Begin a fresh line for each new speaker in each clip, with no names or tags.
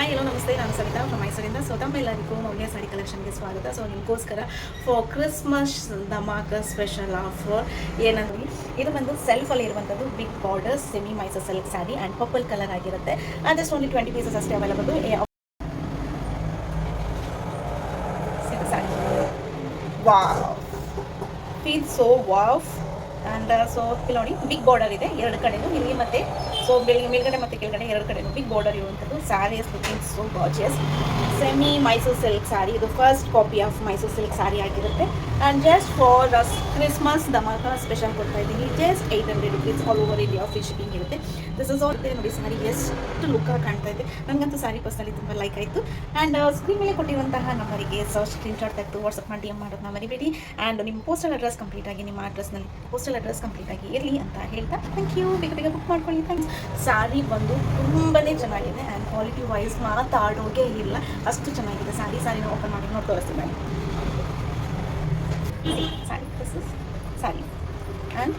Hi hello ನಮಸ್ತೆ, ನಾನು Savita from ಮೈಸೂರಿಂದ. ಸೊ ತಮ್ಮೆಲ್ಲರಿಗೂ ಮೌಲ್ಯ ಸಾಡಿ ಕಲೆಕ್ಷನ್ಗೆ ಸ್ವಾಗತ. ಸೊ ನಿಮಗೋಸ್ಕರ for Christmas dhamaka special offer ಏನಂದ್ರೆ ಇದು ಬಂದು ಸೆಲ್ಫಲ್ಲಿ ಇರುವಂಥದ್ದು big border semi Mysuru silk sari and purple colour ಆಗಿರುತ್ತೆ. ಜಸ್ಟ್ ಓನ್ಲಿ 20 ಪೀಸಸ್ ಅಷ್ಟೇ available. Wow, feel so wow. And so ಇಲ್ಲಿ ನೋಡಿ ಬಿಗ್ ಬಾರ್ಡರ್ ಇದೆ ಎರಡು ಕಡೆನೂ ನಿಮಗೆ. ಮತ್ತೆ ಸೊ ಮೇಲ್ಗಡೆ ಮತ್ತು ಕೆಳಗಡೆ ಎರಡು ಕಡೆನೂ ಬಿಗ್ ಬಾರ್ಡರ್ ಇರುವಂಥದ್ದು. Sari is looking so gorgeous. Semi Mysuru silk sari, ಇದು first copy of Mysore silk sari ಆಗಿರುತ್ತೆ. And just for Christmas dhamaka special ಕೊಡ್ತಾ ಇದ್ದೀನಿ. Just 800 rupees all over India free shipping ಇರುತ್ತೆ. ದಿಸ್ ಇಸ್ ಆಲ್ ನೋಡಿ. ಸ್ಯಾರಿ ಎಷ್ಟು ಲುಕ್ಕಾಗಿ ಕಾಣ್ತಾ ಇದೆ. ನನಗಂತೂ ಸ್ಯಾರಿ ಪರ್ಸನಲಿ ತುಂಬ ಲೈಕ್ ಆಯಿತು. ಆ್ಯಂಡ್ ಸ್ಕ್ರೀನ್ ಮೇಲೆ ಕೊಟ್ಟಿರುವಂತಹ ನಂಬರಿಗೆ ಸ್ಕ್ರೀನ್ಶಾಟ್ ತೆಗೆದು ವಾಟ್ಸಪ್ ಮಾಡಿ ಮಾಡೋದನ್ನ ಮರಿಬೇಡಿ. ಆ್ಯಂಡ್ ನಿಮ್ಮ ಪೋಸ್ಟಲ್ ಅಡ್ರೆಸ್ ಕಂಪ್ಲೀಟ್ ಆಗಿ ನಿಮ್ಮ ಅಡ್ರೆಸ್ನಲ್ಲಿ ಪೋಸ್ಟಲ್ ಅಡ್ರೆಸ್ ಕಂಪ್ಲೀಟ್ ಆಗಿ ಇರಲಿ ಅಂತ ಹೇಳ್ತಾ ಥ್ಯಾಂಕ್ ಯು. ಬೇಗ ಬೇಗ ಬುಕ್ ಮಾಡ್ಕೊಳ್ಳಿ. ಥ್ಯಾಂಕ್ಸ್. ಸ್ಯಾರಿ ಬಂದು ತುಂಬಾ ಚೆನ್ನಾಗಿದೆ ಆ್ಯಂಡ್ ಕ್ವಾಲಿಟಿ ವೈಸ್ ಮಾತಾಡೋಕೆ ಇಲ್ಲ, ಅಷ್ಟು ಚೆನ್ನಾಗಿದೆ ಸ್ಯಾರಿನ ಓಪನ್ ಮಾಡಿ ನೋಡಿ ತೋರಿಸ್ತೀನಿ. Sari this is sari and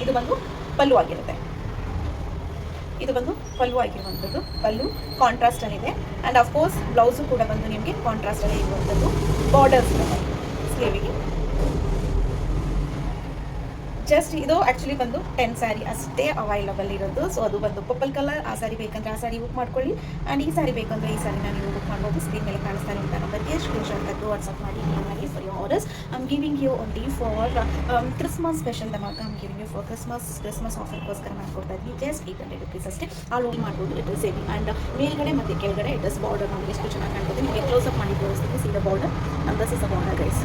ಇದು ಬಂದು ಪಲ್ಲು ಆಗಿರುತ್ತೆ. ಇದು ಬಂದು ಪಲ್ಲು ಆಗಿರುವಂಥದ್ದು. ಪಲ್ಲು ಕಾಂಟ್ರಾಸ್ಟಲ್ಲಿದೆ ಆ್ಯಂಡ್ ಅಫ್ಕೋರ್ಸ್ ಬ್ಲೌಸು ಕೂಡ ಬಂದು ನಿಮಗೆ ಕಾಂಟ್ರಾಸ್ಟಲ್ಲೇ ಇರುವಂಥದ್ದು. ಬಾರ್ಡರ್ಸ್ ಸ್ಲೀವಿಗೆ ಜಸ್ಟ್ ಇದು ಆ್ಯಕ್ಚುಲಿ ಬಂದು 10 ಸ್ಯಾರಿ ಅಷ್ಟೇ ಅವೈಲಬಲ್ ಇರೋದು. ಸೊ ಅದು ಬಂದು ಪರ್ಪಲ್ ಕಲರ್. ಆ ಸ್ಯಾರಿ ಬೇಕಂದ್ರೆ ಆ ಸ್ಯಾರಿ ಬುಕ್ ಮಾಡ್ಕೊಳ್ಳಿ. ಆ್ಯಂಡ್ ಈ ಸ್ಯಾರಿ ಬೇಕಂದ್ರೆ ಈ ಸ್ಯಾರಿನ ನೀವು ಬುಕ್ ಮಾಡ್ಬೋದು. ಸ್ಕ್ರೀನ್ ಮೇಲೆ ಕಾಣಿಸ್ತಾ ಇರೋ ನಂಬರ್ಗೆ ಸ್ಕ್ರೀನ್ಶಾಟ್ ತೆಗೆದು ವಾಟ್ಸಪ್ ಮಾಡಿ ಮಾಡಿ for your orders. I'm giving you only for Christmas special dhamaka. I'm giving you for Christmas ಆಫರ್ಗೋಸ್ಕರ ಮಾಡ್ಕೊಡ್ತಾ ಇದ್ವಿ. ಜಸ್ಟ್ 800 ರುಪೀಸ್ ಅಷ್ಟೇ ಆಲ್ ಓವರ್ ಮಾಡ್ಬೋದು. It is saving. ಆ್ಯಂಡ್ ಮೇಲ್ಗಡೆ ಮತ್ತು ಕೆಳಗಡೆ ಇಟ್ ಇಸ್ ಬಾರ್ಡರ್ ನೋಡಿ ಎಷ್ಟು ಚೆನ್ನಾಗಿ ಕಾಣ್ತದೆ. ನಿಮಗೆ ಕ್ಲೋಸಪ್ ಮಾಡಿ ತೋರಿಸ್ತೀನಿ. C the border and this is the border guys.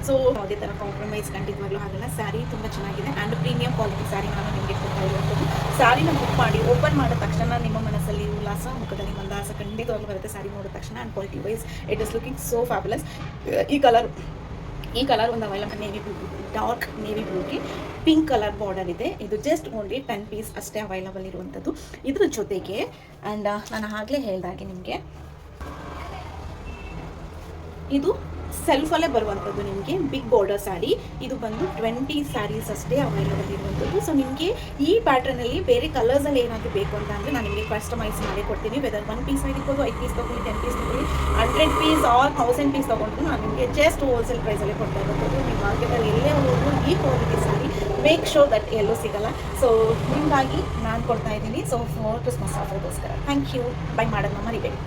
So ಯಾವುದೇ ಥರ ಕಾಂಪ್ರಮೈಸ್ ಖಂಡಿತವಾಗ್ಲೂ ಆಗಲ್ಲ. ಸ್ಯಾರಿ ತುಂಬ ಚೆನ್ನಾಗಿದೆ ಆ್ಯಂಡ್ ಪ್ರೀಮಿಯಂ ಕ್ವಾಲಿಟಿ ಸ್ಯಾರಿ ನಾನು ನಿಮಗೆ ಕೊಡ್ತಾ ಇರುವಂಥದ್ದು. ಸ್ಯಾರಿನ ಬುಕ್ ಮಾಡಿ ಓಪನ್ ಮಾಡಿದ ತಕ್ಷಣ ನಿಮ್ಮ ಮನಸ್ಸಲ್ಲಿ ಉಲ್ಲಾಸ, ಮುಖದಲ್ಲಿ ಮಂದಾಸ ಖಂಡಿತವಾಗ್ಲೂ ಬರುತ್ತೆ ಸ್ಯಾರಿ ನೋಡಿದ ತಕ್ಷಣ. And quality wise it is looking so fabulous. ಈ ಕಲರ್ ಒಂದು available navy blue, dark navy ಬ್ಲೂಗೆ ಪಿಂಕ್ ಕಲರ್ ಬಾರ್ಡರ್ ಇದೆ. ಇದು ಜಸ್ಟ್ ಓನ್ಲಿ 10 ಪೀಸ್ ಅಷ್ಟೇ ಅವೈಲಬಲ್ ಇರುವಂಥದ್ದು. ಇದ್ರ ಜೊತೆಗೆ ಆ್ಯಂಡ್ ನಾನು ಆಗಲೇ ಹೇಳಿದಾಗೆ ನಿಮಗೆ ಇದು ಸೆಲ್ಫಲ್ಲೇ ಬರುವಂಥದ್ದು ನಿಮಗೆ ಬಿಗ್ ಬಾರ್ಡರ್ ಸ್ಯಾರಿ. ಇದು ಬಂದು 20 ಸ್ಯಾರೀಸ್ ಅಷ್ಟೇ ಅವೈಲಬಲ್ ಇರುವಂಥದ್ದು. ಸೊ ನಿಮಗೆ ಈ ಪ್ಯಾಟ್ರನಲ್ಲಿ ಬೇರೆ ಕಲರ್ಸಲ್ಲಿ ಏನಾದರೂ ಬೇಕು ಅಂತ ಅಂದರೆ ನಾನು ನಿಮಗೆ ಕಸ್ಟಮೈಸ್ ಮಾಡಿ ಕೊಡ್ತೀನಿ. ವೆದರ್ 1 ಪೀಸ್ ಆಗಿರ್ಬೋದು, 5 ಪೀಸ್ ತೊಗೊಳ್ಳಿ, 10 ಪೀಸ್ ತೊಗೊಳ್ಳಿ, 100 ಪೀಸ್ ಆರ್ 1000 ಪೀಸ್ ತೊಗೊಂಡು ನಾನು ನಿಮಗೆ ಜಸ್ಟ್ ಹೋಲ್ಸೇಲ್ ಪ್ರೈಸಲ್ಲೇ ಕೊಡ್ತಾ ಇರುವಂಥದ್ದು. ನಿಮ್ಮ ಮಾರ್ಕೆಟಲ್ಲಿ ಎಲ್ಲೇ ಹೋದರೂ ಈ quality sari make sure that ಎಲ್ಲೂ ಸಿಗಲ್ಲ. ಸೊ ನಿಮಗಾಗಿ ನಾನು ಕೊಡ್ತಾ ಇದ್ದೀನಿ. ಸೊ ಫಾರ್ ಕ್ರಿಸ್ಮಸ್ ಆಫರ್ಗೋಸ್ಕರ ಥ್ಯಾಂಕ್ ಯು. ಬೈ ಮಾಡೋದನ್ನ ಮರಿಬೇಡಿ.